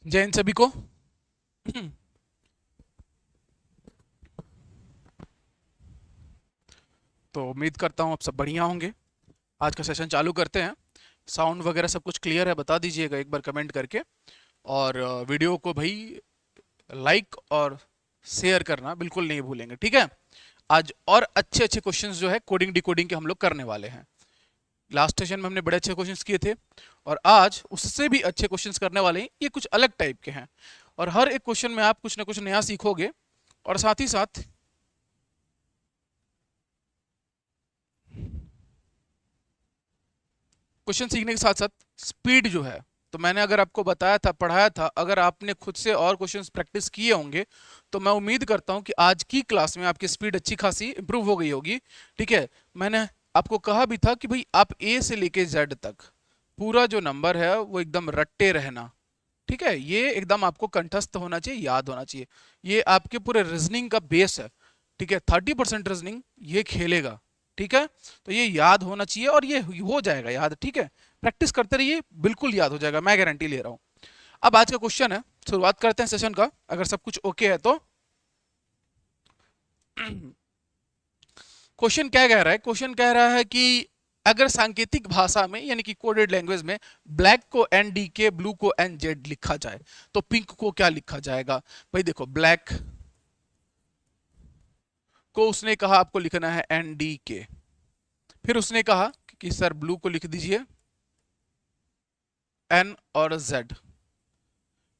जय हिंद सभी को। तो उम्मीद करता हूँ आप सब बढ़िया होंगे। आज का सेशन चालू करते हैं। साउंड वगैरह सब कुछ क्लियर है, बता दीजिएगा एक बार कमेंट करके। और वीडियो को भाई लाइक और शेयर करना बिल्कुल नहीं भूलेंगे, ठीक है। आज और अच्छे अच्छे क्वेश्चंस जो है कोडिंग डिकोडिंग के हम लोग करने वाले हैं। लास्ट सेशन में हमने बड़े अच्छे क्वेश्चंस किए थे और आज उससे भी अच्छे क्वेश्चंस करने वाले हैं। ये कुछ अलग टाइप के हैं और हर एक क्वेश्चन में आप कुछ ना कुछ नया सीखोगे। और साथ ही साथ क्वेश्चन सीखने के साथ साथ स्पीड जो है, तो मैंने अगर आपको बताया था, पढ़ाया था, अगर आपने खुद से और क्वेश्चंस प्रैक्टिस किए होंगे तो मैं उम्मीद करता हूं कि आज की क्लास में आपकी स्पीड अच्छी खासी इंप्रूव हो गई होगी, ठीक है। मैंने आपको कहा भी था कि भाई आप ए से लेके जेड तक पूरा जो नंबर है वो एकदम रट्टे रहना, ठीक है। ये एकदम आपको कंठस्थ होना चाहिए, याद होना चाहिए। ये आपके पूरे रीजनिंग का बेस है, ठीक है। 30% रीजनिंग ये खेलेगा, ठीक है। तो ये याद होना चाहिए और ये हो जाएगा याद, ठीक है। प्रैक्टिस करते रहिए, बिल्कुल याद हो जाएगा, मैं गारंटी ले रहा हूं। अब आज का क्वेश्चन है, शुरुआत करते हैं सेशन का, अगर सब कुछ ओके है तो। क्वेश्चन क्या कह रहा है? क्वेश्चन कह रहा है कि अगर सांकेतिक भाषा में यानी कि कोडेड लैंग्वेज में ब्लैक को एन डी के, ब्लू को एन जेड लिखा जाए तो पिंक को क्या लिखा जाएगा? भाई देखो, ब्लैक को उसने कहा आपको लिखना है एन डी के, फिर उसने कहा कि सर ब्लू को लिख दीजिए एन और जेड,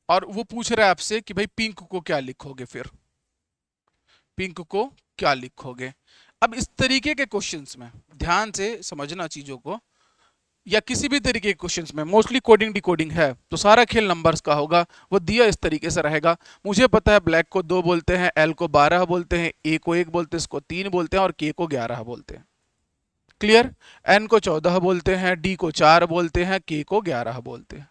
और वो पूछ रहा है आपसे कि भाई पिंक को क्या लिखोगे? फिर पिंक को क्या लिखोगे? अब इस तरीके के क्वेश्चंस में ध्यान से समझना चीजों को, या किसी भी तरीके के क्वेश्चंस में मोस्टली कोडिंग डिकोडिंग है तो सारा खेल नंबर्स का होगा। वो दिया इस तरीके से रहेगा। मुझे पता है ब्लैक को 2 बोलते हैं, एल को 12 बोलते हैं, ए को 1 बोलते हैं, इसको 3 बोलते हैं और के को 11 बोलते हैं। क्लियर? एन को 14 बोलते हैं, डी को 4 बोलते हैं, के को 11 बोलते हैं,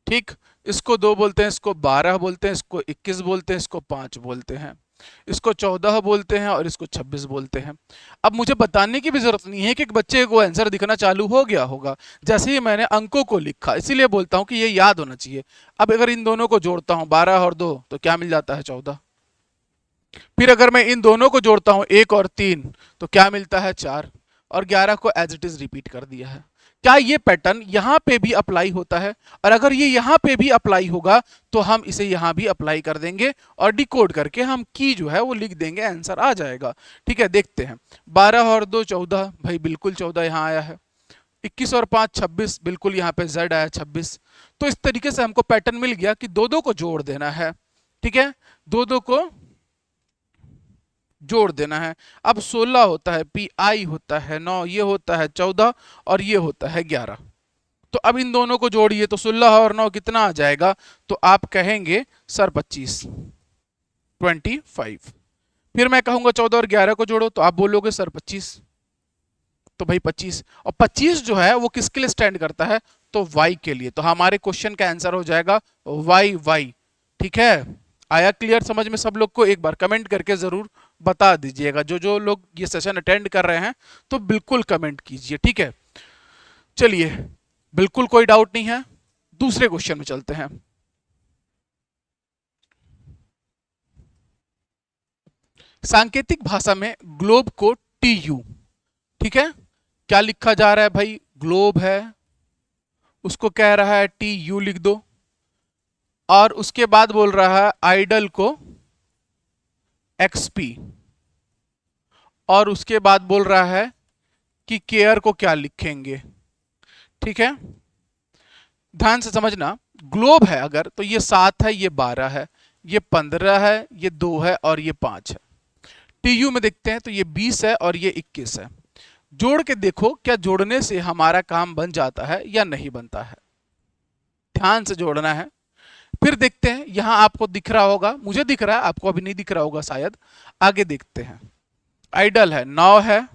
ठीक। इसको 2 बोलते हैं, इसको 12 बोलते हैं, इसको 21 बोलते हैं, इसको 5 बोलते हैं, इसको 14 बोलते हैं और इसको 26 बोलते हैं। अब मुझे बताने की भी जरूरत नहीं है कि एक बच्चे को आंसर दिखना चालू हो गया होगा जैसे ही मैंने अंकों को लिखा, इसीलिए बोलता हूं कि ये याद होना चाहिए। अब अगर इन दोनों को जोड़ता हूं 12 और 2 तो क्या मिल जाता है? 14। फिर अगर मैं इन दोनों को जोड़ता हूं 1 और 3 तो क्या मिलता है? 4। और 11 को एज इट इज रिपीट कर दिया है। क्या ये पैटर्न यहां पे भी अप्लाई होता है? और अगर ये यहां पे भी अप्लाई होगा तो हम इसे यहां भी अप्लाई कर देंगे और डिकोड करके हम की जो है वो लिख देंगे, आंसर आ जाएगा, ठीक है। देखते हैं, 12 और 2 14, भाई बिल्कुल 14 यहां आया है। 21 और 5 26, बिल्कुल यहाँ पे z आया 26। तो इस तरीके से हमको पैटर्न मिल गया कि दो दो को जोड़ देना है, ठीक है। दो दो को जोड़ देना है। अब 16 होता है पी आई होता है 9, ये होता है 14 और ये होता है 11। तो अब इन दोनों को जोड़िए तो 16 और 9 कितना आ जाएगा? तो आप कहेंगे सर 25, 25। फिर मैं कहूंगा 14 और 11 को जोड़ो तो आप बोलोगे सर 25। तो भाई 25 और 25 जो है वो किसके लिए स्टैंड करता है? तो y के लिए। तो हमारे क्वेश्चन का आंसर हो जाएगा वाई वाई, ठीक है। आया क्लियर समझ में सब लोग को? एक बार कमेंट करके जरूर बता दीजिएगा। जो जो लोग ये सेशन अटेंड कर रहे हैं तो बिल्कुल कमेंट कीजिए, ठीक है। चलिए, बिल्कुल कोई डाउट नहीं है, दूसरे क्वेश्चन में चलते हैं। सांकेतिक भाषा में ग्लोब को टी यू, ठीक है। क्या लिखा जा रहा है भाई? ग्लोब है, उसको कह रहा है टी यू लिख दो, और उसके बाद बोल रहा है आइडल को एक्सपी, और उसके बाद बोल रहा है कि केयर को क्या लिखेंगे, ठीक है। ध्यान से समझना, ग्लोब है अगर तो ये 7 है, ये 12 है, ये 15 है, ये 2 है और ये 5 है। टीयू में देखते हैं तो ये 20 है और ये 21 है। जोड़ के देखो क्या जोड़ने से हमारा काम बन जाता है या नहीं बनता है। ध्यान से जोड़ना है। फिर देखते हैं, यहां आपको दिख रहा होगा, मुझे दिख रहा है, आपको अभी नहीं दिख रहा होगा शायद। आगे देखते हैं, आइडल है 9 है,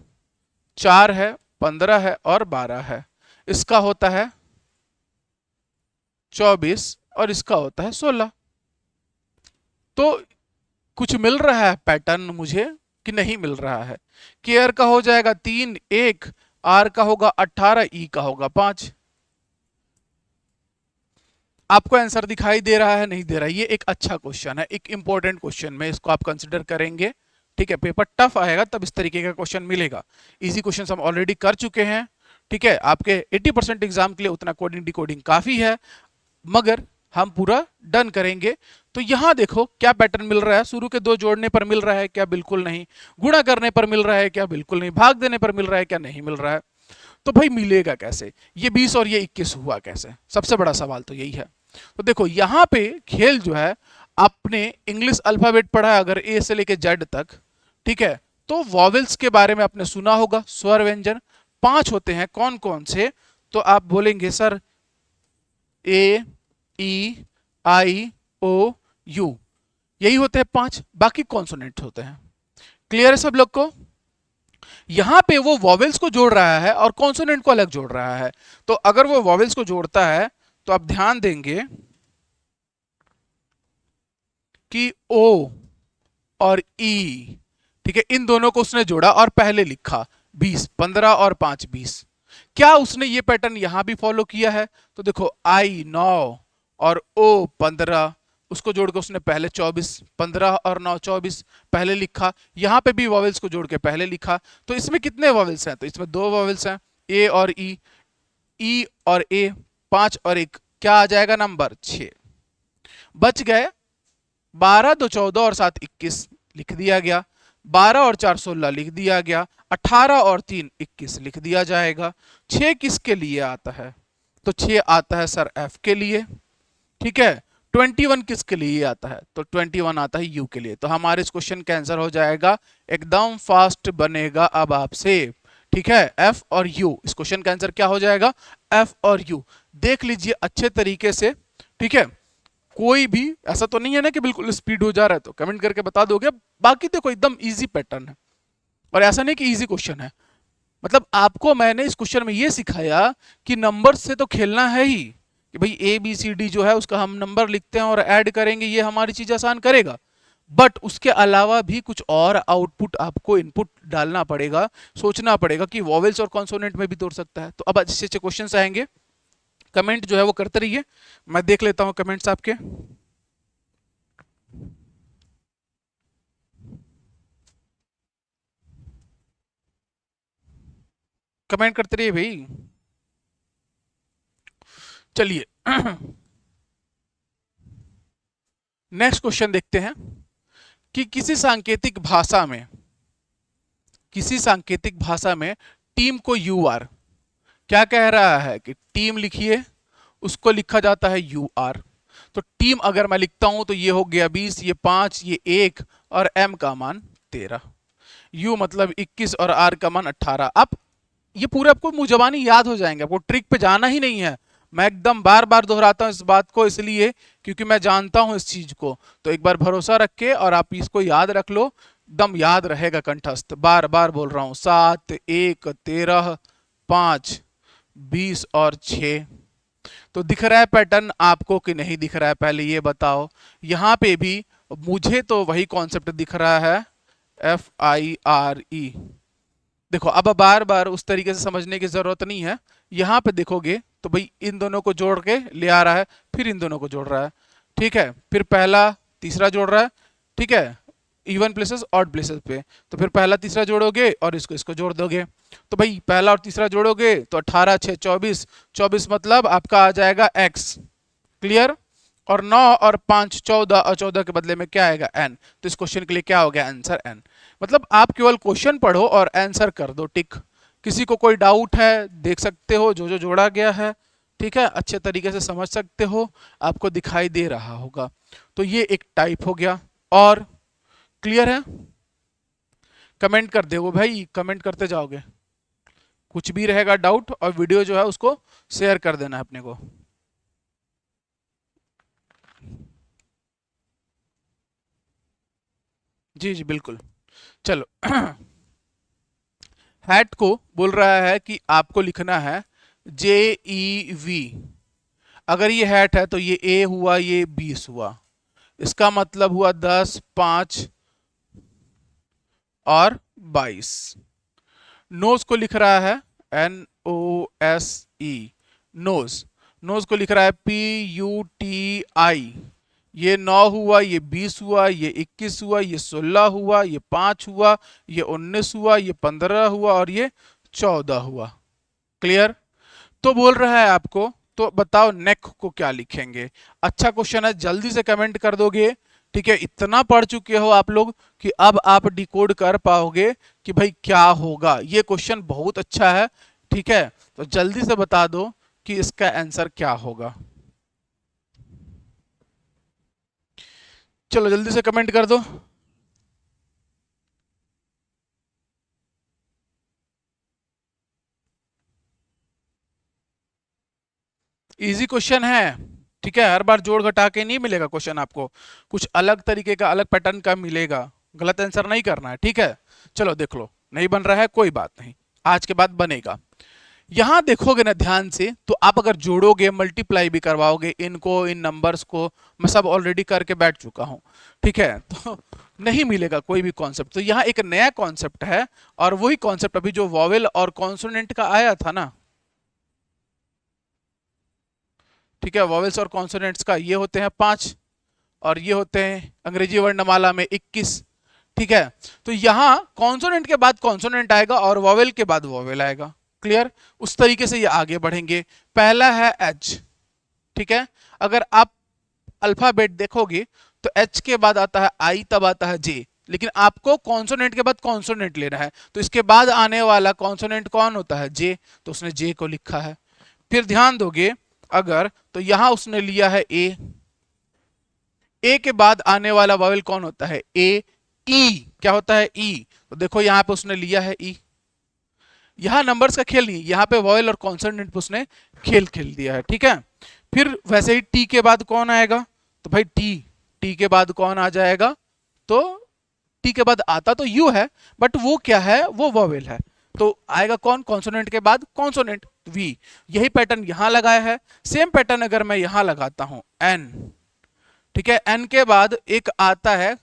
4 है, 15 है और 12 है। इसका होता है 24 और इसका होता है 16। तो कुछ मिल रहा है पैटर्न मुझे कि नहीं मिल रहा है? केयर का हो जाएगा 3 1, आर का होगा 18, ई का होगा 5। आपको आंसर दिखाई दे रहा है, नहीं दे रहा है? ये एक अच्छा क्वेश्चन है, एक इंपॉर्टेंट क्वेश्चन में इसको आप कंसिडर करेंगे। ठीक है, पेपर टफ आएगा तब इस तरीके का क्वेश्चन मिलेगा। इजी क्वेश्चन हम ऑलरेडी कर चुके हैं। ठीक है, आपके 80% एग्जाम के लिए उतना कोडिंग डिकोडिंग काफी है, मगर हम पूरा डन करेंगे। तो यहां देखो क्या पैटर्न मिल रहा है। शुरू के दो जोड़ने पर मिल रहा है क्या? बिल्कुल नहीं। गुणा करने पर मिल रहा है क्या? बिल्कुल नहीं। भाग देने पर मिल रहा है क्या? नहीं मिल रहा है। तो भाई मिलेगा कैसे? ये 20 और ये 21 हुआ कैसे? सबसे बड़ा सवाल तो यही है। तो देखो यहां पे खेल जो है, आपने इंग्लिश अल्फाबेट पढ़ा है अगर ए से लेके जेड तक, ठीक है, तो वॉवेल्स के बारे में आपने सुना होगा। स्वर व्यंजन 5 होते हैं। कौन कौन से? तो आप बोलेंगे sir A, E, I, O, you, यही होते हैं 5। बाकी कॉन्सोनेंट होते हैं। क्लियर है सब लोग को? यहां पे वो वॉवेल्स को जोड़ रहा है और कॉन्सोनेंट को अलग जोड़ रहा है। तो अगर वो वॉवेल्स को जोड़ता है तो आप ध्यान देंगे कि ओ और ई, ठीक है, इन दोनों को उसने जोड़ा और पहले लिखा 20, 15 और 5 20। क्या उसने ये पैटर्न यहां भी फॉलो किया है? तो देखो आई 9 और ओ 15, उसको जोड़ के उसने पहले 24, 15 और 9 24 पहले लिखा। यहां पे भी वॉवेल्स को जोड़ के पहले लिखा। तो इसमें कितने वॉवेल्स हैं? तो इसमें दो वॉवेल्स हैं, ए और ई और ए, 5 और 1, क्या आ जाएगा नंबर? 6। बच गए 12 2 14 और 7 21, लिख दिया गया। 12 और 4 16 लिख दिया गया। 18 और 3 21 लिख दिया जाएगा। 6 किसके लिए आता है? तो 6 आता है सर एफ के लिए। ठीक है, 21 किसके लिए आता है? तो 21 आता है यू के लिए। तो हमारे इस क्वेश्चन का आंसर हो जाएगा, एकदम फास्ट बनेगा अब आपसे। ठीक है, एफ और यू, इस क्वेश्चन का आंसर क्या हो जाएगा? एफ और यू। देख लीजिए अच्छे तरीके से। ठीक है, कोई भी ऐसा तो नहीं है ना कि बिल्कुल स्पीड हो जा रहा है, तो कमेंट करके बता दोगे। बाकी देखो एकदम इजी पैटर्न है, और ऐसा नहीं कि इजी क्वेश्चन है। मतलब आपको मैंने इस क्वेश्चन में ये सिखाया कि नंबर से तो खेलना है ही, कि भाई ए बी सी डी जो है उसका हम नंबर लिखते हैं और ऐड करेंगे, ये हमारी चीज आसान करेगा। बट उसके अलावा भी कुछ और आउटपुट आपको इनपुट डालना पड़ेगा, सोचना पड़ेगा कि वॉवेल्स और कॉन्सोनेंट में भी तोड़ सकता है। तो अब अच्छे अच्छे क्वेश्चन आएंगे, कमेंट जो है वो करते रहिए, मैं देख लेता हूं कमेंट्स आपके। कमेंट करते रहिए भाई। चलिए नेक्स्ट क्वेश्चन देखते हैं कि किसी सांकेतिक भाषा में टीम को यू आर, क्या कह रहा है कि टीम लिखिए, उसको लिखा जाता है यू आर। तो टीम अगर मैं लिखता हूं तो ये हो गया 20, ये 5, ये 1 और एम का मान 13, यू मतलब 21 और आर का मान 18। आप ये पूरे आपको मुंह जबानी याद हो जाएंगे, आपको ट्रिक पे जाना ही नहीं है। मैं एकदम बार बार दोहराता हूं इस बात को, इसलिए क्योंकि मैं जानता हूं इस चीज को। तो एक बार भरोसा रख के और आप इसको याद रख लो, एकदम याद रहेगा कंठस्थ। बार बार बोल रहा हूं, 7 1 13 5 20 और 6। तो दिख रहा है पैटर्न आपको कि नहीं दिख रहा है? पहले ये बताओ। यहां पे भी मुझे तो वही कॉन्सेप्ट दिख रहा है, FIRE। देखो अब बार बार उस तरीके से समझने की जरूरत नहीं है। यहां पे देखोगे तो भाई इन दोनों को जोड़ के ले आ रहा है, फिर इन दोनों को जोड़ रहा है। ठीक है, फिर पहला तीसरा जोड़ रहा है। ठीक है, इवन प्लेसेस ऑड प्लेसेस पे। तो फिर पहला तीसरा जोड़ोगे और इसको इसको जोड़ दोगे। तो भाई पहला और तीसरा जोड़ोगे तो 18 6 24, 24 मतलब आपका आ जाएगा x। क्लियर? और 9 और 5 14, और 14 के बदले में क्या आएगा? n। तो इस क्वेश्चन के लिए क्या हो गया आंसर? n। मतलब आप केवल क्वेश्चन पढ़ो और आंसर कर दो टिक। किसी को कोई डाउट है देख सकते हो, जो जो जोड़ा गया है, ठीक है, अच्छे तरीके से समझ सकते हो, आपको दिखाई दे रहा होगा। तो ये एक टाइप हो गया। और क्लियर है? कमेंट कर दो भाई, कमेंट करते जाओगे। कुछ भी रहेगा डाउट और वीडियो जो है उसको शेयर कर देना है अपने को। जी जी बिल्कुल। चलो हैट को बोल रहा है कि आपको लिखना है JEV। अगर ये हैट है तो ये A हुआ, ये 20 हुआ, इसका मतलब हुआ 10 5 और 22। नोज को लिख रहा है NOSE, नोज। नोज को लिख रहा है PUTI। ये 9 हुआ, ये 20 हुआ, ये 21 हुआ, ये 16 हुआ, ये 5 हुआ, ये 19 हुआ, ये 15 हुआ और ये 14 हुआ। क्लियर? तो बोल रहा है आपको, तो बताओ नेक को क्या लिखेंगे। अच्छा क्वेश्चन है, जल्दी से कमेंट कर दोगे। ठीक है, इतना पढ़ चुके हो आप लोग कि अब आप डिकोड कर पाओगे कि भाई क्या होगा। ये क्वेश्चन बहुत अच्छा है। ठीक है, तो जल्दी से बता दो कि इसका आंसर क्या होगा। चलो जल्दी से कमेंट कर दो। इजी क्वेश्चन है। ठीक है, हर बार जोड़ घटा के नहीं मिलेगा क्वेश्चन आपको, कुछ अलग तरीके का, अलग पैटर्न का मिलेगा। गलत आंसर नहीं करना है। ठीक है, चलो देख लो। नहीं बन रहा है कोई बात नहीं, आज के बाद बनेगा। यहां देखोगे ना ध्यान से, तो आप अगर जोड़ोगे, मल्टीप्लाई भी करवाओगे इनको, इन नंबर्स को, मैं सब ऑलरेडी करके बैठ चुका हूं। ठीक है, तो नहीं मिलेगा कोई भी कॉन्सेप्ट। तो यहाँ एक नया कॉन्सेप्ट है, और वही कॉन्सेप्ट अभी जो वॉवेल और कॉन्सोनेंट का आया था ना। ठीक है, वॉवेल्स और कॉन्सोनेंट्स का ये होते हैं 5, और ये होते हैं अंग्रेजी वर्णमाला में 21। ठीक है, तो यहां कॉन्सोनेंट के बाद कॉन्सोनेंट आएगा और वॉवेल के बाद वॉवेल आएगा। क्लियर? उस तरीके से ये आगे बढ़ेंगे। पहला है एच। ठीक है, अगर आप अल्फाबेट देखोगे तो एच के बाद आता है आई, तब आता है जे, लेकिन आपको कॉन्सोनेंट के बाद कॉन्सोनेंट लेना है, तो इसके बाद आने वाला कॉन्सोनेंट कौन होता है? जे, तो उसने जे को लिखा है। फिर ध्यान दोगे अगर, तो यहां उसने लिया है ए। ए के बाद आने वाला वावेल कौन होता है? ए। ई क्या होता है? ई। तो देखो यहां पे उसने लिया है ई। यहां नंबर्स का खेल नहीं, यहां पे वॉवेल और कॉन्सोनेंट पे उसने खेल खेल दिया है। ठीक है, फिर वैसे ही टी के बाद कौन आएगा? तो भाई टी। टी के बाद कौन आ जाएगा? तो टी के बाद आता तो यू है, बट वो क्या है? वो वॉवेल है। तो आएगा कौन कॉन्सोनेंट के बाद? Consonant, we. यही पैटर्न यहां लगाया है। सेम पैटर्न अगर मैं यहां लगाता हूं, एन। ठीक है, एन के बाद एक आता है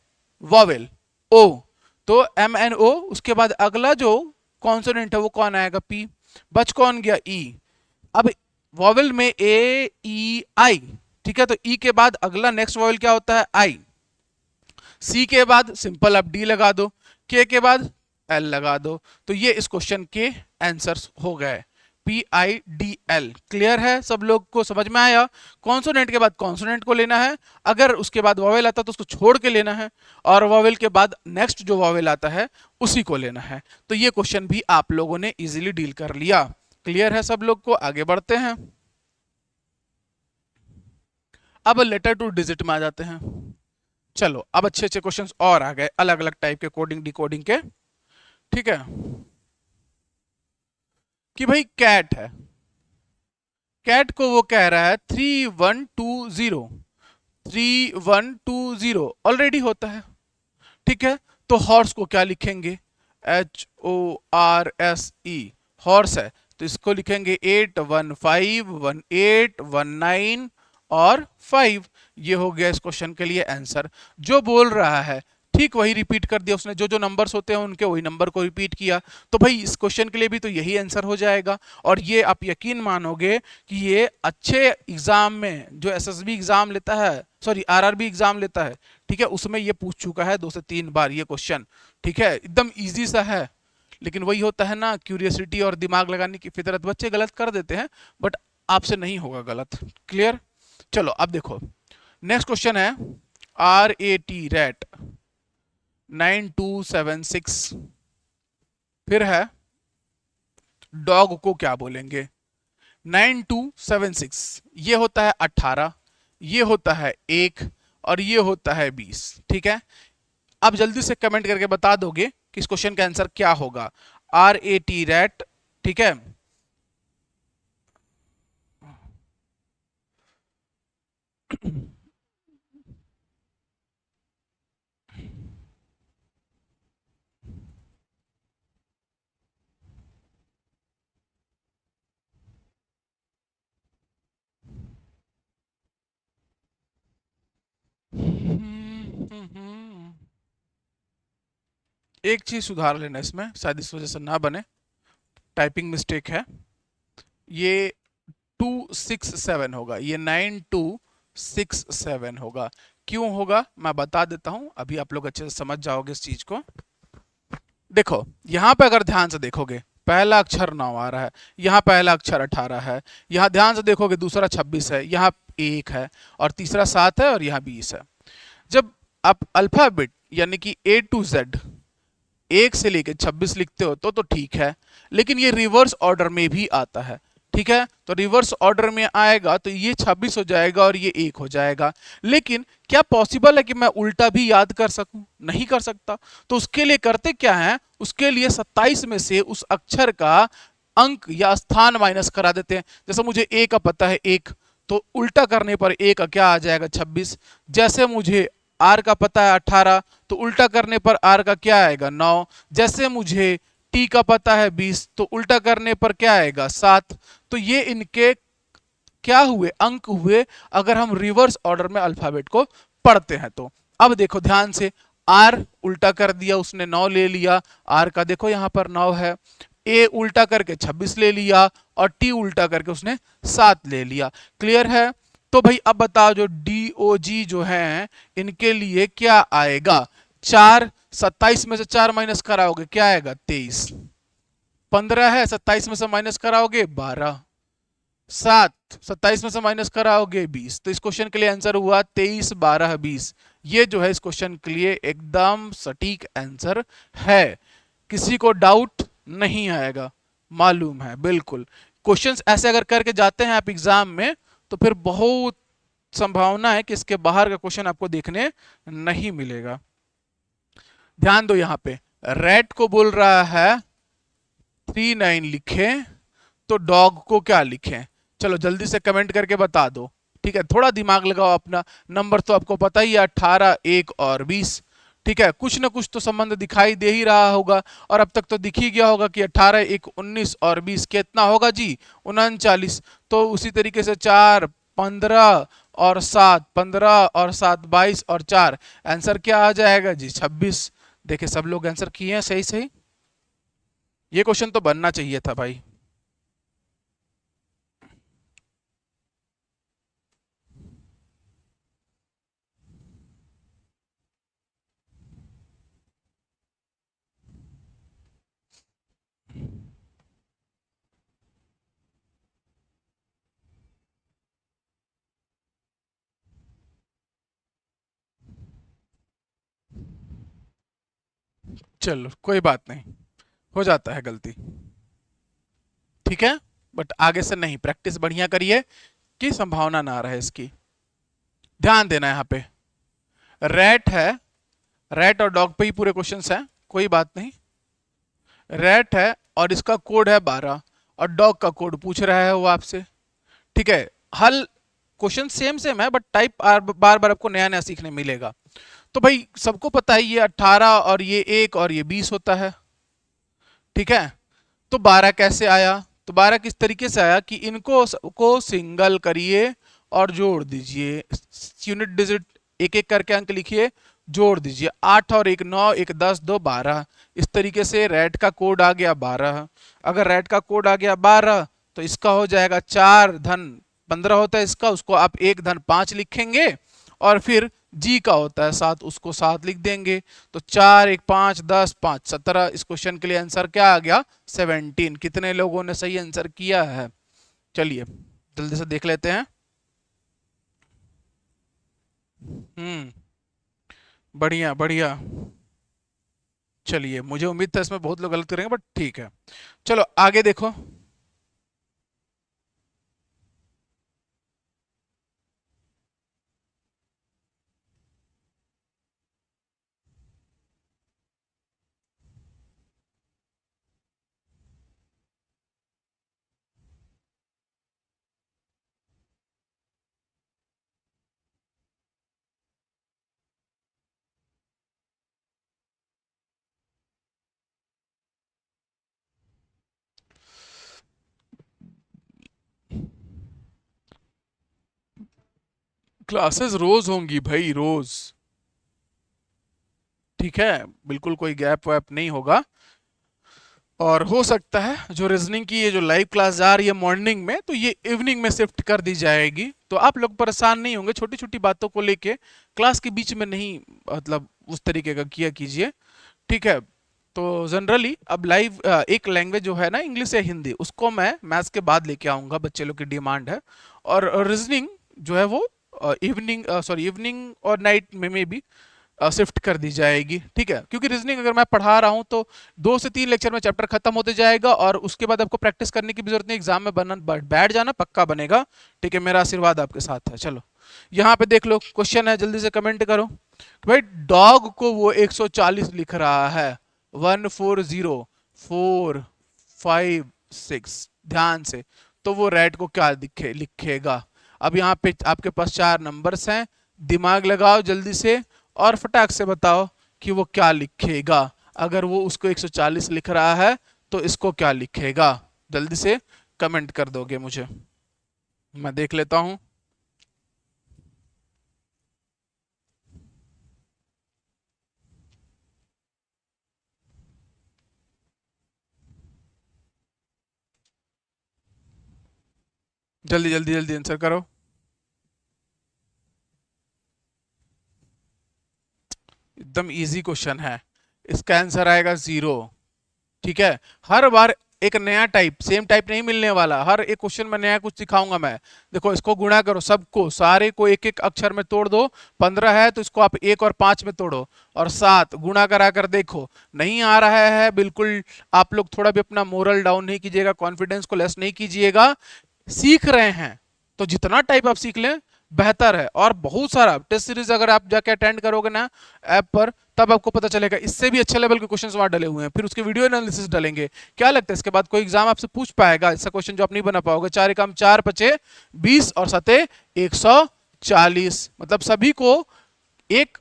वॉवेल, ओ। तो एम एन ओ, उसके बाद अगला जो कॉन्सोनेंट है वो कौन आएगा? पी। बच कौन गया? ई। अब वॉवेल में ए ई आई। ठीक है, तो ई के बाद अगला नेक्स्ट वॉवेल क्या होता है? आई। सी के बाद सिंपल आप डी लगा दो, के के बाद एल लगा दो। तो ये इस क्वेश्चन के आंसर्स हो गए, PIDL। क्लियर है? सब लोग को समझ में आया? कॉन्सोनेंट के बाद कॉन्सोनेंट को लेना है, अगर उसके बाद वॉवेल आता तो उसको छोड़ के लेना है, और वॉवेल के बाद नेक्स्ट जो वॉवेल आता है उसी को लेना है। तो ये क्वेश्चन भी आप लोगों ने इजीली डील कर लिया। क्लियर है सब लोग को? आगे बढ़ते हैं। अब लेटर टू डिजिट में आ जाते हैं। चलो, अब अच्छे अच्छे क्वेश्चंस और आ गए, अलग अलग टाइप के कोडिंग डिकोडिंग के। ठीक है, कि भाई कैट है, कैट को वो कह रहा है 3120। 3120 ऑलरेडी होता है। ठीक है, तो हॉर्स को क्या लिखेंगे? HORSE, हॉर्स है, तो इसको लिखेंगे 8151819 और 5। ये हो गया इस क्वेश्चन के लिए आंसर। जो बोल रहा है ठीक वही रिपीट कर दिया उसने, जो जो नंबर्स होते हैं उनके वही नंबर को रिपीट किया। तो भाई इस क्वेश्चन के लिए भी तो यही आंसर हो जाएगा। और ये आप यकीन मानोगे कि ये अच्छे एग्जाम में, जो एसएसबी एग्जाम लेता है, सॉरी आरआरबी एग्जाम लेता है, ठीक है, उसमें ये पूछ चुका है 2 से 3 बार ये क्वेश्चन। ठीक है, एकदम इजी सा है, लेकिन वही होता है ना, क्यूरियोसिटी और दिमाग लगाने की फितरत। बच्चे गलत कर देते हैं, बट आपसे नहीं होगा गलत। क्लियर? चलो अब देखो, नेक्स्ट क्वेश्चन है RAT 9276। फिर है डॉग को क्या बोलेंगे? 9276 ये होता है 18, ये होता है 1, और ये होता है 20। ठीक है, अब जल्दी से कमेंट करके बता दोगे कि इस क्वेश्चन का आंसर क्या होगा। RAT। ठीक है, एक चीज सुधार लेना इसमें, शायद इस वजह से ना बने, टाइपिंग मिस्टेक है। ये 2 9267 होगा, ये 9267 होगा। क्यों होगा मैं बता देता हूं, अभी आप लोग अच्छे से समझ जाओगे इस चीज को। देखो यहां पे अगर ध्यान से देखोगे, पहला अक्षर 9 आ रहा है, यहाँ पहला अक्षर 18 है, यहाँ ध्यान से देखोगे दूसरा 26 है, यहाँ 1 है और तीसरा 7 है और यहाँ 20 है। जब आप अल्फाबेट यानी कि A to Z 1 से लेकर 26 लिखते हो तो ठीक है, लेकिन ये रिवर्स ऑर्डर में भी आता है। ठीक है, तो रिवर्स ऑर्डर में आएगा तो ये 26 हो जाएगा और ये 1 हो जाएगा। लेकिन क्या पॉसिबल है कि मैं उल्टा भी याद कर सकूं? नहीं कर सकता। तो उसके लिए करते क्या है, उसके लिए 27 में से उस अक्षर का अंक या स्थान माइनस करा देते हैं। जैसे मुझे ए का पता है 1, तो उल्टा करने पर ए का क्या आ जाएगा 26। जैसे मुझे आर का पता है 18, तो उल्टा करने पर आर का क्या आएगा 9। जैसे मुझे टी का पता है 20, तो उल्टा करने पर क्या आएगा 7। तो ये इनके क्या हुए, अंक हुए, अगर हम रिवर्स ऑर्डर में अल्फाबेट को पढ़ते हैं तो। अब देखो ध्यान से, आर उल्टा कर दिया उसने 9 ले लिया, आर का देखो यहां पर 9 है। ए उल्टा करके 26 ले लिया और टी उल्टा करके उसने 7 ले लिया। क्लियर है? तो भाई अब बताओ जो डी ओ जी जो है इनके लिए क्या आएगा। 4, 27 में से 4 माइनस कराओगे क्या आएगा 23। 15 है, 27 में से माइनस कराओगे 12। 7, 27 में से माइनस कराओगे 20। तो इस क्वेश्चन के लिए आंसर हुआ 23, 12, 20। ये जो है इस क्वेश्चन के लिए एकदम सटीक आंसर है। किसी को डाउट नहीं आएगा, मालूम है बिल्कुल। क्वेश्चंस ऐसे अगर करके जाते हैं आप एग्जाम में तो फिर बहुत संभावना है कि इसके बाहर का क्वेश्चन आपको देखने नहीं मिलेगा। ध्यान दो, यहां पे रेड को बोल रहा है 39 लिखें, तो डॉग को क्या लिखें? चलो जल्दी से कमेंट करके बता दो। ठीक है, थोड़ा दिमाग लगाओ अपना। नंबर तो आपको पता ही है 18, 1 और 20। ठीक है, कुछ ना कुछ तो संबंध दिखाई दे ही रहा होगा और अब तक तो दिख ही गया होगा कि 18, 1, 19 और 20 कितना होगा जी 39। तो उसी तरीके से 4, 15 और 7, 15 और 7 22 और 4 आंसर क्या आ जाएगा जी 26। देखिए सब लोग आंसर किए हैं सही सही। ये क्वेश्चन तो बनना चाहिए था भाई। चलो कोई बात नहीं, हो जाता है गलती। ठीक है, बट आगे से नहीं, प्रैक्टिस बढ़िया करिए कि संभावना ना रहे इसकी। ध्यान देना यहां पे, रैट है, रैट और डॉग पे ही पूरे क्वेश्चंस हैं, कोई बात नहीं। रैट है और इसका कोड है 12 और डॉग का कोड पूछ रहा है वो आपसे। ठीक है, हल क्वेश्चन सेम सेम है बट टाइप बार बार आपको नया नया सीखने मिलेगा। तो भाई सबको पता है ये 18 और ये 1 और ये 20 होता है। ठीक है, तो 12 कैसे आया? तो 12 किस तरीके से आया कि इनको को सिंगल करिए और जोड़ दीजिए, यूनिट डिजिट एक एक करके अंक लिखिए, जोड़ दीजिए। 8 और 1 9, 1 10, 2 12। इस तरीके से रेड का कोड आ गया 12। अगर रेड का कोड आ गया 12 तो इसका हो जाएगा 4 धन 15 होता है इसका, उसको आप 1 धन 5 लिखेंगे और फिर जी का होता है 7, उसको 7 लिख देंगे। तो 4 1 5 10 5 17। इस क्वेश्चन के लिए आंसर क्या आ गया 17। कितने लोगों ने सही आंसर किया है? चलिए जल्दी से देख लेते हैं। बढ़िया बढ़िया। चलिए मुझे उम्मीद था इसमें बहुत लोग गलत करेंगे बट ठीक है। चलो आगे देखो। क्लासेस रोज होंगी भाई, रोज। ठीक है, बिल्कुल कोई गैप वैप नहीं होगा। और हो सकता है जो रीजनिंग की ये जो लाइव क्लास जा रही है मॉर्निंग में, तो ये इवनिंग में शिफ्ट कर दी जाएगी, तो आप लोग परेशान नहीं होंगे। छोटी छोटी बातों को लेके क्लास के बीच में नहीं, मतलब उस तरीके का किया कीजिए, ठीक है। तो जनरली अब लाइव एक लैंग्वेज जो है ना, इंग्लिश या हिंदी, उसको मैं मैथ्स के बाद लेके आऊंगा, बच्चे लोग की डिमांड है। और रीजनिंग जो है वो इवनिंग और नाइट में भी शिफ्ट कर दी जाएगी, ठीक है। क्योंकि रीजनिंग अगर मैं पढ़ा रहा हूं तो 2 से 3 लेक्चर में चैप्टर खत्म होते जाएगा, और उसके बाद आपको प्रैक्टिस करने की भी जरूरत नहीं, एग्जाम में बैठ जाना पक्का बनेगा, ठीक है। मेरा आशीर्वाद आपके साथ है। चलो यहाँ पे देख लो, क्वेश्चन है, जल्दी से कमेंट करो कि भाई डॉग को वो 140 लिख रहा है, 140 4 5 6, ध्यान से, तो वो रैट को क्या लिखेगा। अब यहाँ पे आपके पास 4 नंबर्स हैं, दिमाग लगाओ जल्दी से और फटाक से बताओ कि वो क्या लिखेगा। अगर वो उसको 140 लिख रहा है तो इसको क्या लिखेगा, जल्दी से कमेंट कर दोगे मुझे, मैं देख लेता हूं। जल्दी जल्दी जल्दी आंसर करो। एकदम इजी क्वेश्चन है, इसका आंसर आएगा 0, ठीक है। हर बार एक नया टाइप, सेम टाइप नहीं मिलने वाला, हर एक क्वेश्चन में नया कुछ सिखाऊंगा मैं। देखो इसको गुणा करो, सबको सारे को एक एक अक्षर में तोड़ दो, 15 है तो इसको आप 1 और 5 में तोड़ो, और 7 गुणा करा कर देखो। नहीं आ रहा है बिल्कुल, आप लोग थोड़ा भी अपना मोरल डाउन नहीं कीजिएगा, कॉन्फिडेंस को लेस नहीं कीजिएगा। सीख रहे हैं तो जितना टाइप आप सीख लें बेहतर है। और बहुत सारा टेस्ट सीरीज अगर आप जाके अटेंड करोगे ना ऐप पर, तब आपको पता चलेगा इससे भी अच्छे लेवल के क्वेश्चंस वहां डले हुए हैं, फिर उसके वीडियो एनालिसिस डलेंगे। क्या लगता है इसके बाद कोई एग्जाम आपसे पूछ पाएगा ऐसा क्वेश्चन जो आप नहीं बना पाओगे? 4 एकम 4 पचे 20 और सते 140, मतलब सभी को एक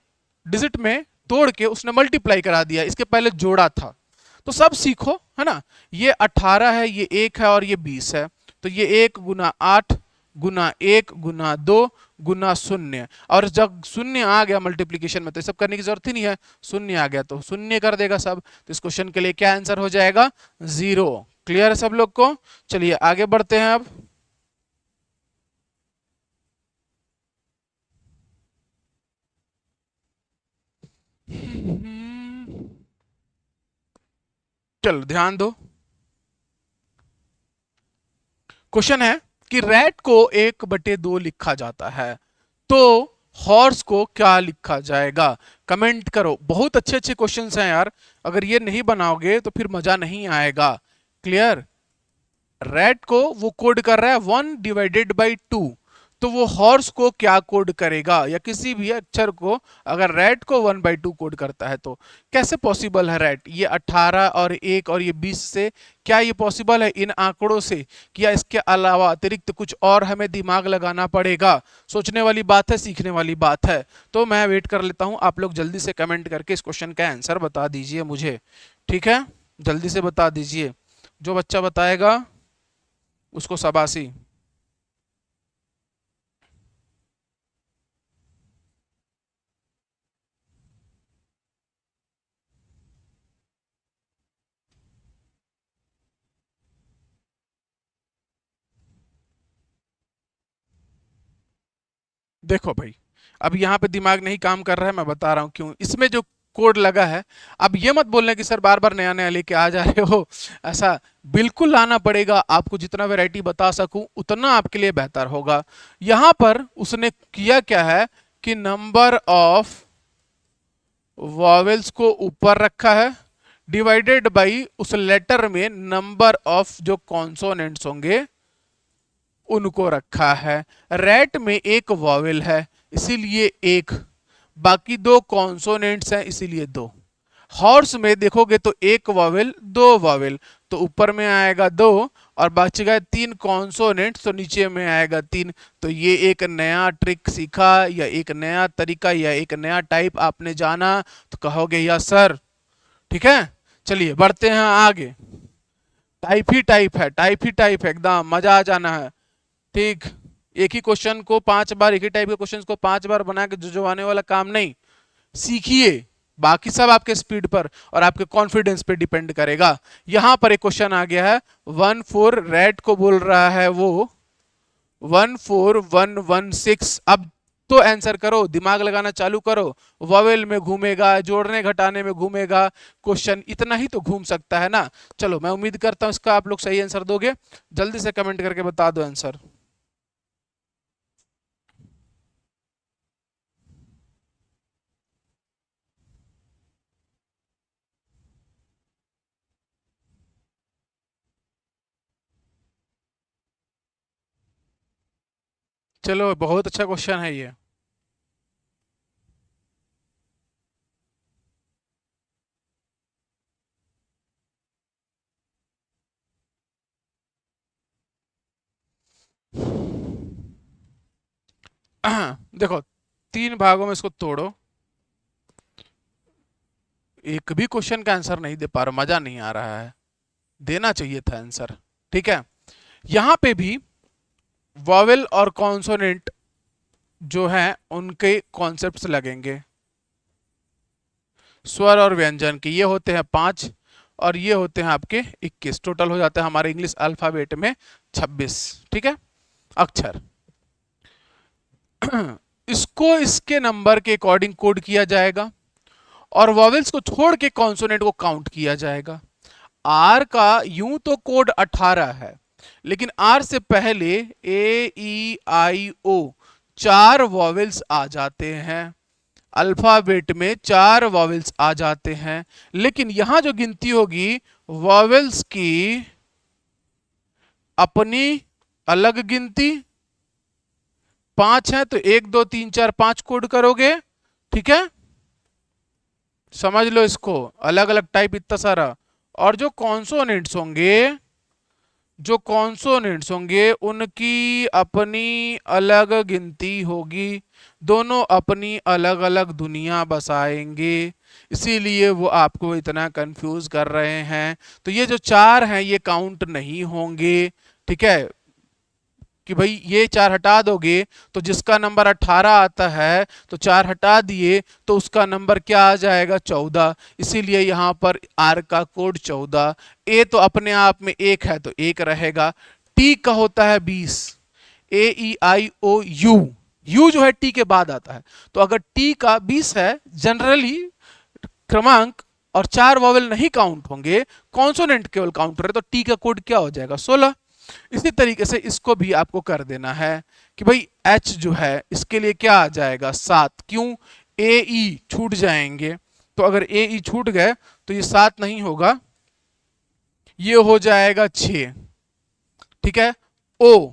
डिजिट में तोड़ के उसने मल्टीप्लाई करा दिया, इसके पहले जोड़ा था। तो सब सीखो, है ना। ये 18 है, ये 1 है और ये 20 है, तो ये 1 × 8 × 1 × 2 × 0, और जब शून्य आ गया मल्टीप्लीकेशन में तो ये सब करने की जरूरत ही नहीं है, शून्य आ गया तो शून्य कर देगा सब। तो इस क्वेश्चन के लिए क्या आंसर हो जाएगा? 0। क्लियर है सब लोग को? चलिए आगे बढ़ते हैं अब। चलो ध्यान दो, क्वेश्चन है कि रैट को 1/2 लिखा जाता है, तो हॉर्स को क्या लिखा जाएगा? कमेंट करो। बहुत अच्छे अच्छे क्वेश्चंस हैं यार, अगर ये नहीं बनाओगे तो फिर मजा नहीं आएगा। क्लियर? रैट को वो कोड कर रहा है 1/2, तो वो हॉर्स को क्या कोड करेगा, या किसी भी अक्षर को अगर रैट को 1/2 कोड करता है तो कैसे पॉसिबल है? रैट ये 18 और 1 और ये 20 से क्या ये पॉसिबल है इन आंकड़ों से, क्या इसके अलावा अतिरिक्त कुछ और हमें दिमाग लगाना पड़ेगा? सोचने वाली बात है, सीखने वाली बात है। तो मैं वेट कर लेता हूं, आप लोग जल्दी से कमेंट करके इस क्वेश्चन का आंसर बता दीजिए मुझे, ठीक है। जल्दी से बता दीजिए, जो बच्चा बताएगा उसको शाबाशी। देखो भाई, अब यहाँ पे दिमाग नहीं काम कर रहा है, मैं बता रहा हूँ क्यों। इसमें जो कोड लगा है, अब ये मत बोलना कि सर बार बार नया नया लेके आ जा रहे हो, ऐसा बिल्कुल लाना पड़ेगा आपको। जितना वैरायटी बता सकूं उतना आपके लिए बेहतर होगा। यहाँ पर उसने किया क्या है कि नंबर ऑफ वॉवेल्स को ऊपर रखा है, डिवाइडेड बाई उस लेटर में नंबर ऑफ जो कॉन्सोनेंट्स होंगे उनको रखा है। रैट में एक वॉवेल है इसीलिए 1, बाकी 2 कॉन्सोनेंट्स हैं इसीलिए 2। हॉर्स में देखोगे तो 1 वॉवेल 2 वॉवेल, तो ऊपर में आएगा 2, और बच गए 3 कॉन्सोनेंट्स, तो नीचे में आएगा 3। तो ये एक नया ट्रिक सीखा, या एक नया तरीका, या एक नया टाइप आपने जाना, तो कहोगे यस सर, ठीक है। चलिए बढ़ते हैं आगे। टाइप ही टाइप है, टाइप ही टाइप है, एकदम मजा आ जाना है, ठीक। एक ही क्वेश्चन को 5 बार, एक ही टाइप के क्वेश्चन को 5 बार बना के जुजवाने वाला काम नहीं, सीखिए। बाकी सब आपके स्पीड पर और आपके कॉन्फिडेंस पे डिपेंड करेगा। यहां पर एक क्वेश्चन आ गया है 14 रेड को बोल रहा है वो 14116। अब तो आंसर करो, दिमाग लगाना चालू करो। वॉवेल में घूमेगा, जोड़ने घटाने में घूमेगा, क्वेश्चन इतना ही तो घूम सकता है ना। चलो मैं उम्मीद करता हूं इसका आप लोग सही आंसर दोगे। जल्दी से कमेंट करके बता दो आंसर। चलो बहुत अच्छा क्वेश्चन है ये। देखो, तीन भागों में इसको तोड़ो। एक भी क्वेश्चन का आंसर नहीं दे पा रहा, मजा नहीं आ रहा है। देना चाहिए था आंसर। ठीक है, यहां पे भी वॉवेल और कॉन्सोनेंट जो है उनके कॉन्सेप्ट्स लगेंगे। स्वर और व्यंजन के ये होते हैं 5 और ये होते हैं आपके 21। टोटल हो जाता है हमारे इंग्लिश अल्फाबेट में 26। ठीक है, अक्षर। इसको इसके नंबर के अकॉर्डिंग कोड किया जाएगा और वॉवेल्स को छोड़ के कॉन्सोनेंट को काउंट किया जाएगा। आर का यूं तो कोड 18 है, लेकिन आर से पहले ए ई आई ओ 4 वॉवेल्स आ जाते हैं। अल्फाबेट में 4 वॉवेल्स आ जाते हैं, लेकिन यहां जो गिनती होगी वॉवेल्स की अपनी अलग गिनती। 5 है तो 1 2 3 4 5 कोड करोगे। ठीक है, समझ लो इसको, अलग अलग टाइप इतना सारा। और जो कॉन्सोनेंट्स होंगे उनकी अपनी अलग गिनती होगी। दोनों अपनी अलग अलग दुनिया बसाएंगे, इसीलिए वो आपको इतना कंफ्यूज कर रहे हैं। तो ये जो 4 हैं ये काउंट नहीं होंगे। ठीक है, कि भाई ये 4 हटा दोगे तो जिसका नंबर 18 आता है तो 4 हटा दिए तो उसका नंबर क्या आ जाएगा 14। इसीलिए यहां पर आर का कोड 14। ए तो अपने आप में 1 है तो 1 रहेगा। टी का होता है 20। ए ई आई ओ यू, यू जो है टी के बाद आता है। तो अगर टी का 20 है जनरली क्रमांक और 4 वॉवेल नहीं काउंट होंगे, कॉन्सोनेंट केवल काउंट रहे, तो टी का कोड क्या हो जाएगा 16। इसी तरीके से इसको भी आपको कर देना है कि भाई एच जो है इसके लिए क्या आ जाएगा 7। क्यों, ए ई छूट जाएंगे, तो अगर ए ई छूट गए तो ये 7 नहीं होगा, ये हो जाएगा 6। ठीक है, ओ,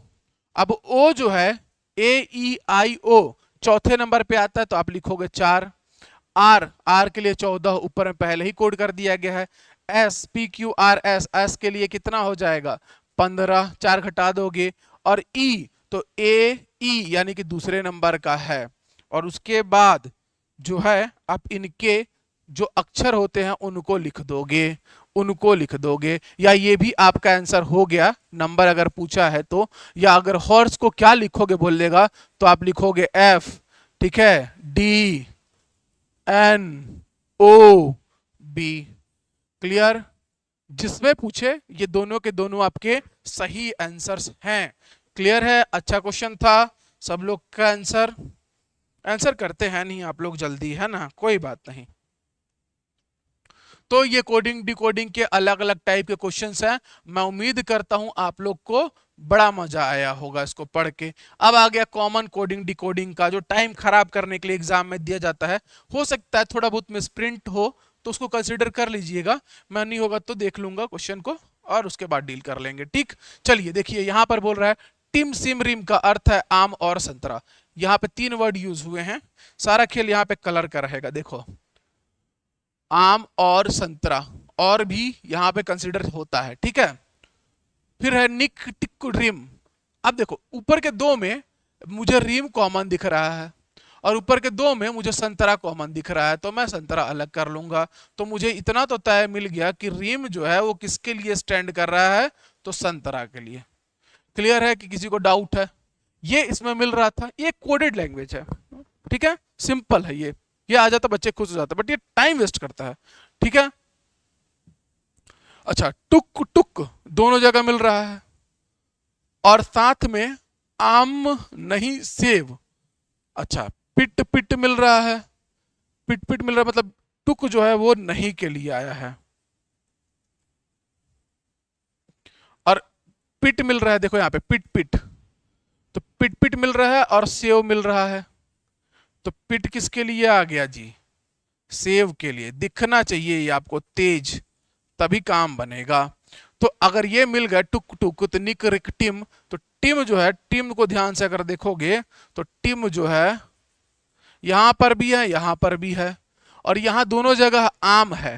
अब ओ जो है ए ई आई ओ चौथे नंबर पे आता है तो आप लिखोगे 4। आर, आर के लिए 14 ऊपर में पहले ही कोड कर दिया गया है। S P Q R S, S के लिए कितना हो जाएगा 15, 4 घटा दोगे। और ई तो ए ई यानी कि दूसरे नंबर का है। और उसके बाद जो है आप इनके जो अक्षर होते हैं उनको लिख दोगे, उनको लिख दोगे। या ये भी आपका आंसर हो गया नंबर अगर पूछा है तो। या अगर हॉर्स को क्या लिखोगे बोलेगा तो आप लिखोगे एफ। ठीक है, D N O B. Clear, जिसमें पूछे ये दोनों के दोनों आपके सही आंसर्स हैं। क्लियर है, अच्छा क्वेश्चन था। सब लोग का आंसर आंसर करते हैं नहीं आप लोग जल्दी, है ना, कोई बात नहीं। तो ये कोडिंग डिकोडिंग के अलग अलग टाइप के क्वेश्चंस हैं। मैं उम्मीद करता हूं आप लोग को बड़ा मजा आया होगा इसको पढ़ के। अब आ गया कॉमन कोडिंग डिकोडिंग का, जो टाइम खराब करने के लिए एग्जाम में दिया जाता है। हो सकता है थोड़ा बहुत मिसप्रिंट हो तो उसको कंसिडर कर लीजिएगा, मैं नहीं होगा तो देख लूंगा क्वेश्चन को और उसके बाद डील कर लेंगे। ठीक, चलिए देखिए यहां पर बोल रहा है टिम सिम रिम का अर्थ है आम और संतरा। यहाँ पे 3 वर्ड यूज हुए हैं। सारा खेल यहाँ पे कलर का रहेगा। देखो, आम और संतरा और भी यहां पे कंसिडर होता है। ठीक है, फिर है निक टिक रिम। अब देखो ऊपर के 2 में मुझे रिम कॉमन दिख रहा है और ऊपर के 2 में मुझे संतरा कॉमन दिख रहा है, तो मैं संतरा अलग कर लूंगा। तो मुझे इतना तो तय मिल गया कि रिम जो है वो किसके लिए स्टैंड कर रहा है, तो संतरा के लिए। क्लियर है कि किसी को डाउट है? ये इसमें मिल रहा था, ये कोडेड लैंग्वेज है। ठीक है, सिंपल है ये, ये आ जाता बच्चे खुश हो जाते, बट ये टाइम वेस्ट करता है। ठीक है, अच्छा टुक टुक दोनों जगह मिल रहा है, और साथ में आम नहीं सेव। अच्छा पिट पिट मिल रहा है, पिट पिट मिल रहा है, मतलब टुक जो है वो नहीं के लिए आया है, और पिट मिल रहा है, देखो यहाँ पे पिट पिट, तो पिट पिट मिल रहा है और सेव मिल रहा है, तो पिट किसके लिए आ गया जी, सेव के लिए। दिखना चाहिए ये आपको तेज, तभी काम बनेगा। तो अगर ये मिल गया टुक टुक तो निक रिक टिम, तो टिम जो है, टिम को ध्यान से अगर देखोगे तो टिम जो है यहां पर भी है, यहां पर भी है, और यहां दोनों जगह आम है।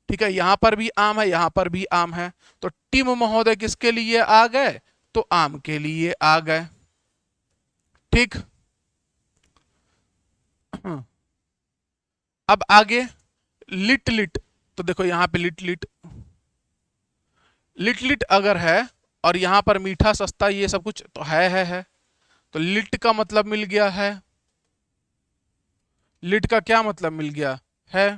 ठीक है, यहां पर भी आम है, यहां पर भी आम है, तो टिम महोदय किसके लिए आ गए, तो आम के लिए आ गए। ठीक, अब आगे लिट लिट, तो देखो यहां पे लिट लिट, लिट लिट अगर है और यहां पर मीठा सस्ता ये सब कुछ तो है, तो लिट का मतलब मिल गया है, लिट का क्या मतलब मिल गया है।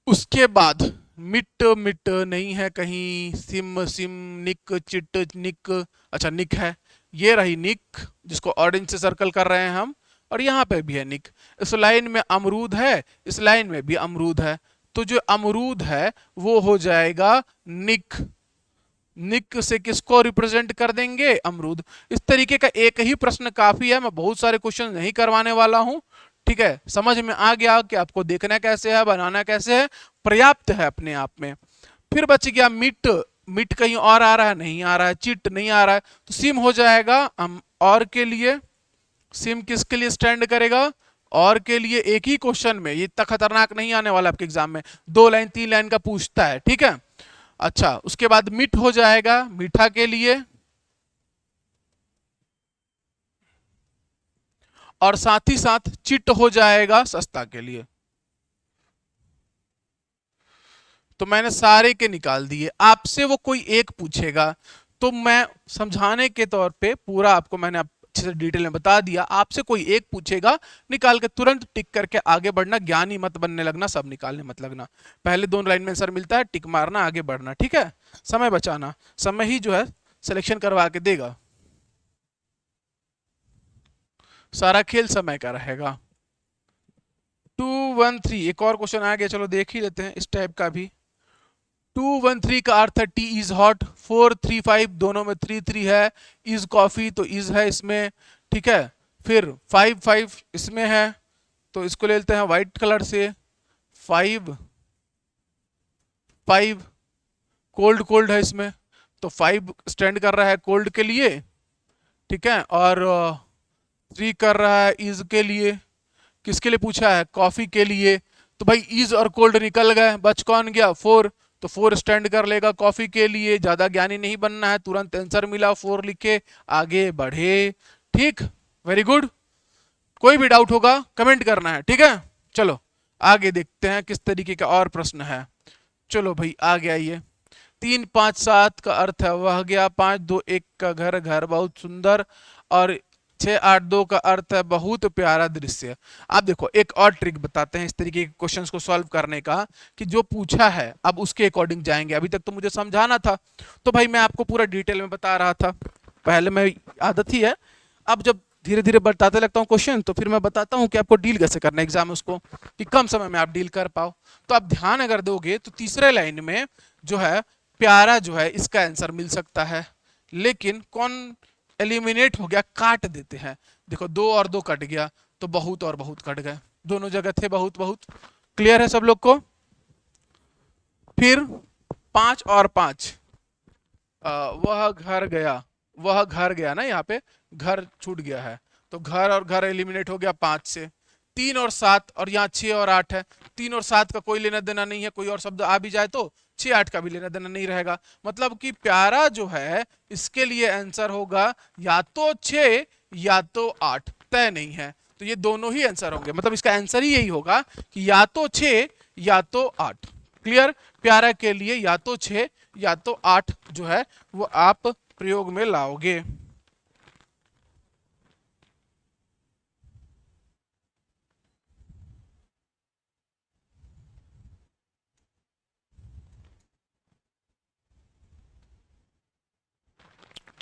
उसके बाद मिट मिट नहीं है कहीं, सिम सिम, निक चिट निक, अच्छा निक है, ये रही निक जिसको ऑरेंज से सर्कल कर रहे हैं हम, और यहाँ पे भी है निक। इस लाइन में अमरूद है, इस लाइन में भी अमरूद है, तो जो अमरूद है वो हो जाएगा निक। निक से किसको रिप्रेजेंट कर देंगे, अमरूद। इस तरीके का एक ही प्रश्न काफी है, मैं बहुत सारे क्वेश्चन नहीं करवाने वाला हूं। ठीक है, समझ में आ गया कि आपको देखना कैसे है, बनाना कैसे है, पर्याप्त है अपने आप में। फिर बच गया मिट, मिट कहीं और आ रहा है, नहीं आ रहा है, चिट नहीं आ रहा है, तो सिम हो जाएगा हम और के लिए। सिम किसके लिए स्टैंड करेगा, और के लिए। एक ही क्वेश्चन में, ये इतना खतरनाक नहीं आने वाला आपके एग्जाम में, 2 लाइन 3 लाइन का पूछता है। ठीक है, अच्छा उसके बाद मिट हो जाएगा मीठा के लिए, और साथ ही साथ चिट हो जाएगा सस्ता के लिए। तो मैंने सारे के निकाल दिए, आपसे वो कोई एक पूछेगा तो मैं समझाने के तौर पे पूरा आपको मैंने अच्छे से डिटेल में बता दिया। आपसे कोई एक पूछेगा, निकाल के तुरंत टिक करके आगे बढ़ना, ज्ञानी मत बनने लगना, सब निकालने मत लगना। पहले 2 लाइन में आंसर मिलता है, टिक मारना, आगे बढ़ना। ठीक है, समय बचाना, समय ही जो है सिलेक्शन करवा के देगा, सारा खेल समय का रहेगा। 213 एक और क्वेश्चन आ गया, चलो देख ही लेते हैं इस टाइप का भी। 213 का अर्थ है टी इज हॉट, 435 दोनों में 3 3 है, इज कॉफी तो इज है इसमें। ठीक है, फिर 5 5 इसमें है, तो इसको ले लेते हैं व्हाइट कलर से, 5 5 कोल्ड कोल्ड है इसमें, तो 5 स्टैंड कर रहा है कोल्ड के लिए। ठीक है, और 3 कर रहा है इज के लिए, किसके लिए पूछा है, कॉफी के लिए। तो भाई इज और कोल्ड निकल गए, बच कौन गया, 4, तो 4 स्टैंड कर लेगा कॉफी के लिए। ज्यादा ज्ञानी नहीं बनना है, तुरंत आंसर मिला 4 लिखे, आगे बढ़े। ठीक, वेरी गुड। कोई भी डाउट होगा कमेंट करना है, ठीक है। चलो आगे देखते हैं किस तरीके का और प्रश्न है। चलो भाई आ गया ये, 3 5 7 का अर्थ है वह गया, 5 2 1 का घर घर बहुत सुंदर, और 6 8 2 का अर्थ है बहुत प्यारा दृश्य। आप देखो एक और ट्रिक बताते हैं इस तरीके के क्वेश्चंस को सॉल्व करने का, कि जो पूछा है अब उसके अकॉर्डिंग जाएंगे। अभी तक तो मुझे समझाना था, तो भाई मैं आपको पूरा डिटेल में बता रहा था, पहले मैं आदत ही है। अब जब धीरे धीरे बताते लगता हूँ क्वेश्चन, तो फिर मैं बताता हूँ कि आपको डील कैसे करना है एग्जाम उसको, कि कम समय में आप डील कर पाओ। तो आप ध्यान अगर दोगे तो तीसरे लाइन में जो है प्यारा जो है इसका आंसर मिल सकता है, लेकिन कौन एलिमिनेट हो गया, काट देते हैं। देखो 2 और 2 कट गया, तो बहुत और बहुत कट गए, दोनों जगह थे बहुत बहुत। क्लियर है सब लोग को। फिर 5 और 5, वह घर गया, वह घर गया ना, यहाँ पे घर छूट गया है, तो घर और घर एलिमिनेट हो गया 5 से। 3 और 7, और यहाँ 6 और 8 है, 3 और 7 का कोई लेना देना नहीं है, कोई और शब्द आ भी जाए तो 6 8 का भी लेना देना नहीं रहेगा। मतलब कि प्यारा जो है इसके लिए आंसर होगा या तो 6 या तो 8, तय नहीं है। तो ये दोनों ही आंसर होंगे, मतलब इसका आंसर ही यही होगा कि या तो 6 या तो 8। क्लियर, प्यारा के लिए या तो 6 या तो 8 जो है वो आप प्रयोग में लाओगे।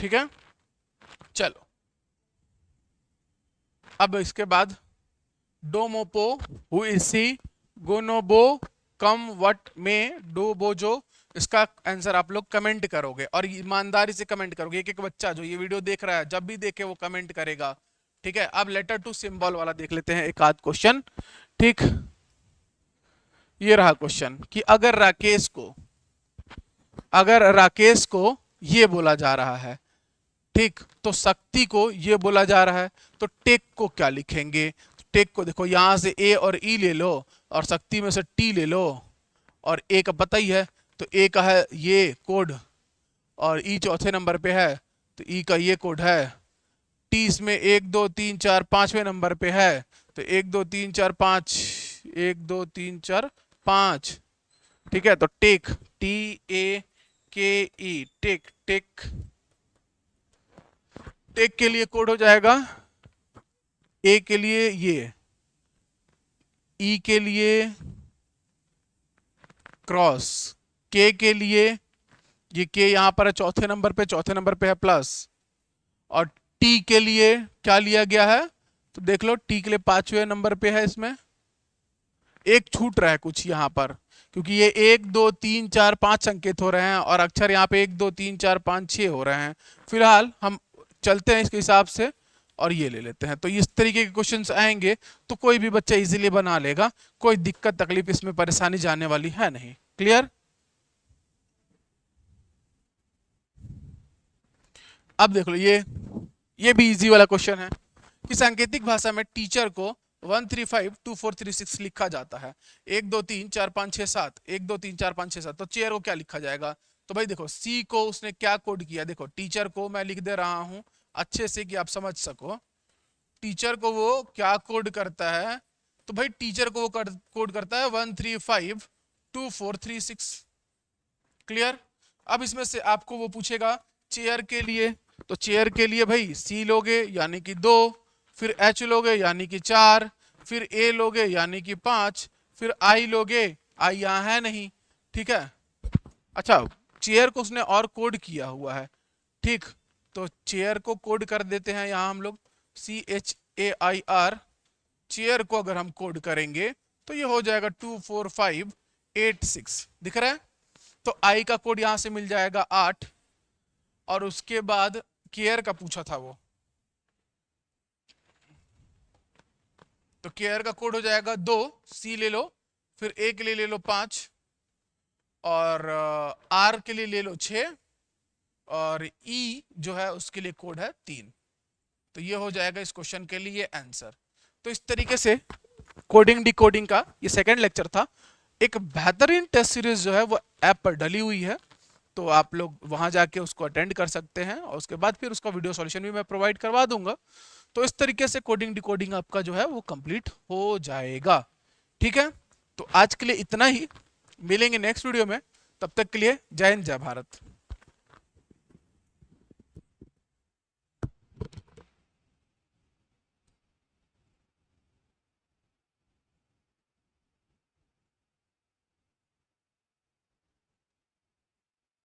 ठीक है, चलो अब इसके बाद डोमोपो हु इज सी गोनोबो कम वट में डो बोजो, इसका आंसर आप लोग कमेंट करोगे और ईमानदारी से कमेंट करोगे। एक एक बच्चा जो ये वीडियो देख रहा है जब भी देखे वो कमेंट करेगा। ठीक है, अब लेटर टू सिंबल वाला देख लेते हैं एक आध क्वेश्चन। ठीक, ये रहा क्वेश्चन कि अगर राकेश को ये बोला जा रहा है, ठीक, तो शक्ति को ये बोला जा रहा है, तो टेक को क्या लिखेंगे? टेक को देखो यहां से ए और ई ले लो और शक्ति में से टी ले लो, और ए का पता ही है, तो ए का है ये कोड और ई चौथे नंबर पे है तो ई का ये कोड है। टी इसमें 1 2 3 4 5वें नंबर पे है, तो 1 2 3 4 5, 1 2 3 4 5। ठीक है, तो टेक टी ए के ई टेक टेक टेक के लिए कोड हो जाएगा ए के लिए ये, ई के लिए क्रॉस, के लिए ये के यहां पर है चौथे नंबर पे है प्लस, और टी के लिए क्या लिया गया है तो देख लो टी के लिए 5वें नंबर पे है। इसमें एक छूट रहा है कुछ यहां पर, क्योंकि ये 1 2 3 4 5 संकेत हो रहे हैं और अक्षर यहाँ पे 1 2 3 4 5 6 हो रहे हैं। फिलहाल हम चलते हैं इसके हिसाब से और ये ले लेते हैं। तो इस तरीके के क्वेश्चंस आएंगे तो कोई भी बच्चा इजीली बना लेगा, कोई दिक्कत तकलीफ इसमें परेशानी जाने वाली है नहीं। क्लियर? अब देख लो ये भी इजी वाला क्वेश्चन है कि सांकेतिक भाषा में टीचर को 1352436 लिखा जाता है। 1 2 3 4 5 6 7, 1 2 3 4 5 6 7, तो चेयर को क्या लिखा जाएगा? तो भाई देखो सी को उसने क्या कोड किया, देखो टीचर को मैं लिख दे रहा हूं अच्छे से कि आप समझ सको। टीचर को वो क्या कोड करता है, तो भाई टीचर को वो कोड करता है 1352436। क्लियर? अब इसमें से आपको वो पूछेगा चेयर के लिए, तो चेयर के लिए भाई सी लोगे यानी कि 2, फिर एच लोगे यानी कि 4, फिर ए लोगे यानी कि 5, फिर आई लोगे, आई यहां है नहीं। ठीक है, अच्छा चेयर को उसने और कोड किया हुआ है। ठीक, तो चेयर को कोड कर देते हैं यहां हम लोग CHAIR। चेयर को अगर हम कोड करेंगे तो ये हो जाएगा 24586। दिख रहा है? तो आई का कोड यहां से मिल जाएगा 8, और उसके बाद केयर का पूछा था वो, तो केयर का कोड हो जाएगा 2, सी ले लो, फिर ए के लिए ले लो 5, और आर के लिए ले लो 6, और ई जो है उसके लिए कोड है 3। तो ये हो जाएगा इस क्वेश्चन के लिए आंसर। तो इस तरीके से कोडिंग डिकोडिंग का ये सेकंड लेक्चर था। एक बेहतरीन टेस्ट सीरीज जो है वो ऐप पर डली हुई है, तो आप लोग वहां जाके उसको अटेंड कर सकते हैं और उसके बाद फिर उसका वीडियो सॉल्यूशन भी मैं प्रोवाइड करवा दूंगा। तो इस तरीके से कोडिंग डिकोडिंग आपका जो है वो कंप्लीट हो जाएगा। ठीक है, तो आज के लिए इतना ही, मिलेंगे नेक्स्ट वीडियो में, तब तक के लिए जय हिंद जय भारत।